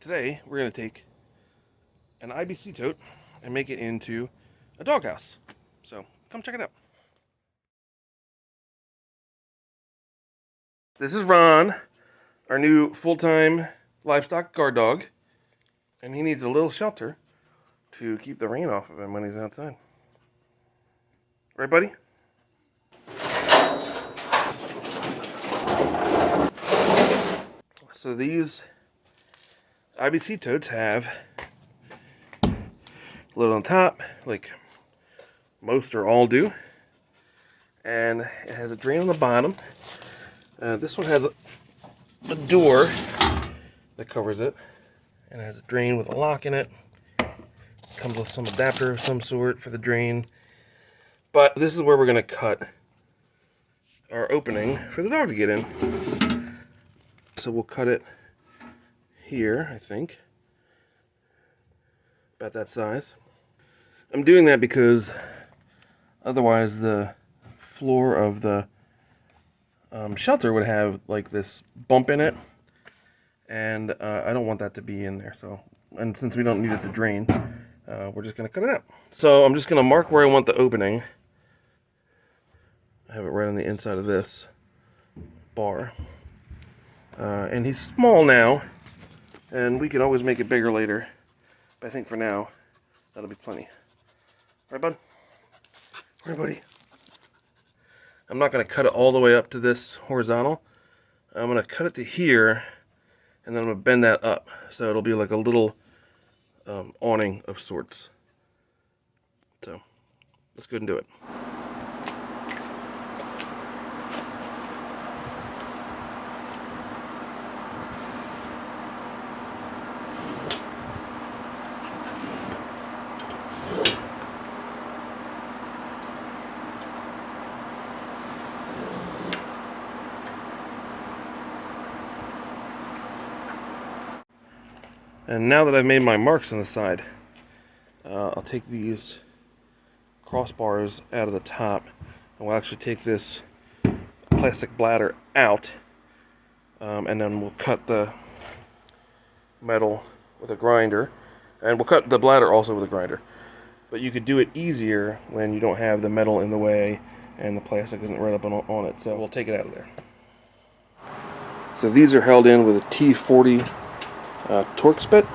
today we're going to take an IBC tote and make it into a doghouse. So come check it out. This is Ron, our new full-time livestock guard dog, and he needs a little shelter to keep the rain off of him when he's outside. Right, buddy? So these IBC totes have a lid on top, like most or all do, and it has a drain on the bottom. This one has a door that covers it, and it has a drain with a lock in it. Comes with some adapter of some sort for the drain. But this is where we're going to cut our opening for the dog to get in. So we'll cut it here, I think. About that size. I'm doing that because otherwise the floor of the shelter would have like this bump in it. And I don't want that to be in there. So, and since we don't need it to drain, we're just going to cut it out. So I'm just going to mark where I want the opening. I have it right on the inside of this bar. And he's small now, and we can always make it bigger later. But I think for now, that'll be plenty. Right, bud? Right, buddy? I'm not going to cut it all the way up to this horizontal. I'm going to cut it to here, and then I'm going to bend that up. So it'll be like a little awning of sorts. So, let's go ahead and do it. And now that I've made my marks on the side, I'll take these crossbars out of the top, and we'll actually take this plastic bladder out, and then we'll cut the metal with a grinder, and we'll cut the bladder also with a grinder. But you could do it easier when you don't have the metal in the way and the plastic isn't right up on it, so we'll take it out of there. So these are held in with a T40 Torx bit.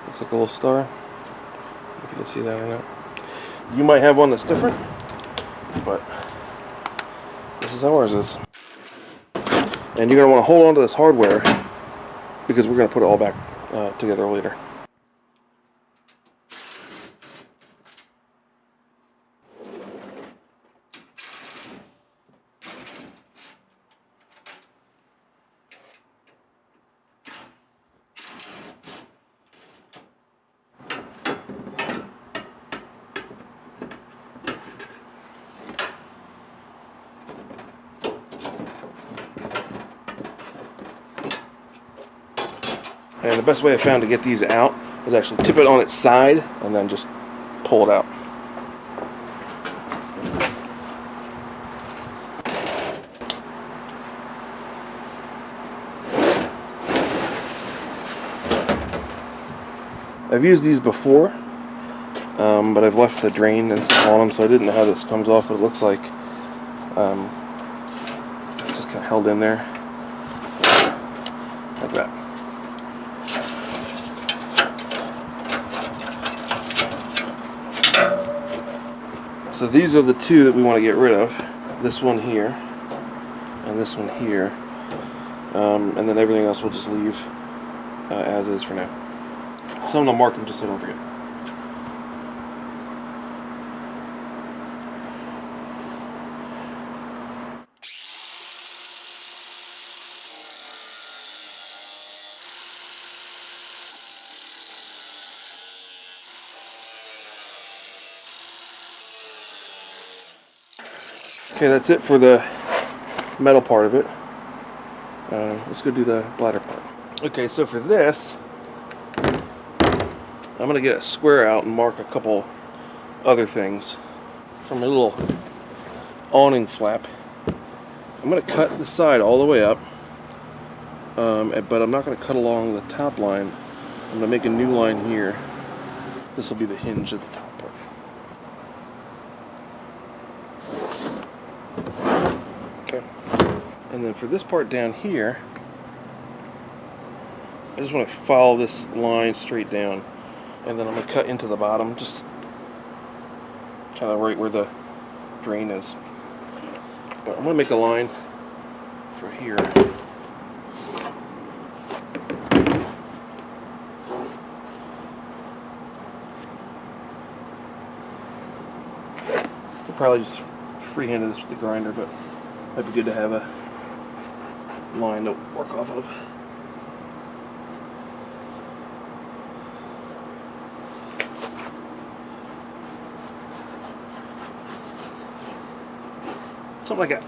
Looks like a little star. If you can see that or not. You might have one that's different, but this is how ours is. And you're going to want to hold on to this hardware because we're going to put it all back together later. And the best way I found to get these out is actually tip it on its side and then just pull it out. I've used these before, but I've left the drain and stuff on them, so I didn't know how this comes off, but it looks like it's just kind of held in there like that. So these are the two that we want to get rid of. This one here, and this one here. And then everything else we'll just leave as is for now. So I'm going to mark them just so I don't forget. Okay, that's it for the metal part of it. Let's go do the bladder part. Okay, so for this, I'm going to get a square out and mark a couple other things. From a little awning flap, I'm going to cut the side all the way up but I'm not going to cut along the top line. I'm going to make a new line here. This will be the hinge at the top part. Okay. And then for this part down here, I just want to follow this line straight down. And then I'm going to cut into the bottom, just kind of right where the drain is. But I'm going to make a line for here. I'll probably just freehand this with the grinder, but it'd be good to have a line to work off of. Something like that.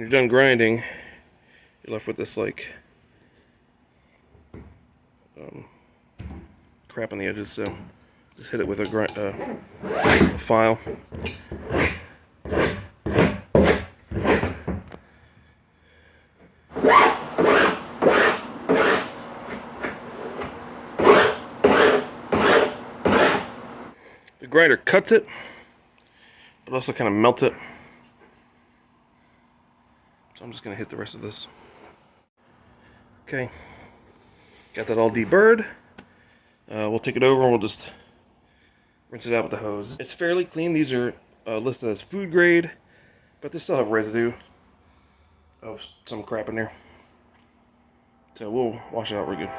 Done grinding, you're left with this like crap on the edges, so just hit it with a file. The grinder cuts it, but also kind of melts it. I'm just going to hit the rest of this. Okay, got that all deburred. We'll take it over and we'll just rinse it out with the hose. It's fairly clean. These are listed as food grade, but they still have residue of some crap in there. So we'll wash it out real good.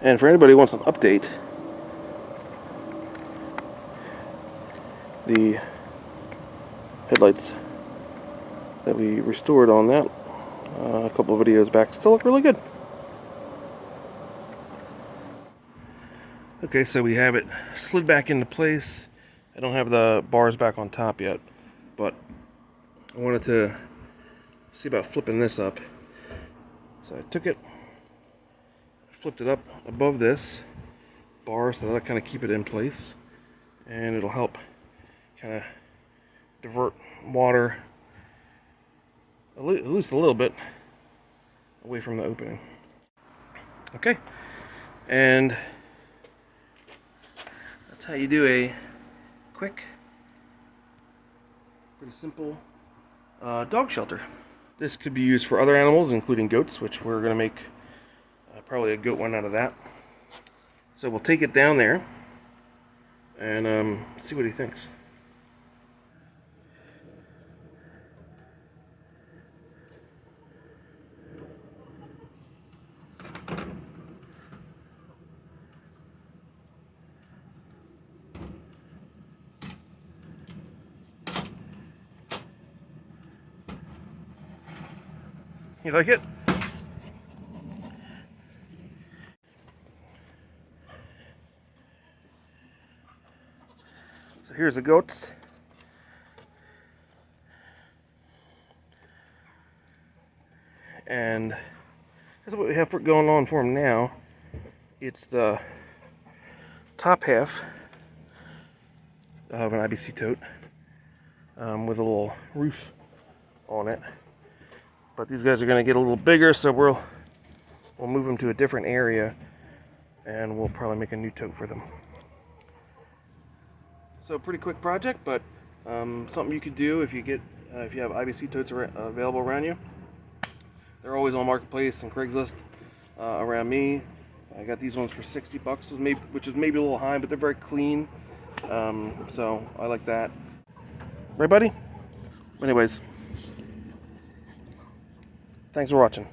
And for anybody who wants an update, the headlights that we restored on that a couple of videos back still look really good. Okay, so we have it slid back into place. I don't have the bars back on top yet, but I wanted to see about flipping this up. So I took it, flipped it up above this bar so that'll kind of keep it in place, and it'll help kind of divert water at least a little bit away from the opening. Okay, and that's how you do a quick, pretty simple dog shelter. This could be used for other animals, including goats, which we're going to make probably a goat one out of that. So we'll take it down there and see what he thinks. You like it? So here's the goats. And that's what we have going on for them now. It's the top half of an IBC tote with a little roof on it. But these guys are going to get a little bigger, so we'll move them to a different area, and we'll probably make a new tote for them. So pretty quick project, but Something you could do if you have IBC totes available around you. They're always on Marketplace and Craigslist around me. I got these ones for $60, which is maybe a little high, but they're very clean. So I like that. Right, buddy? Anyways, thanks for watching.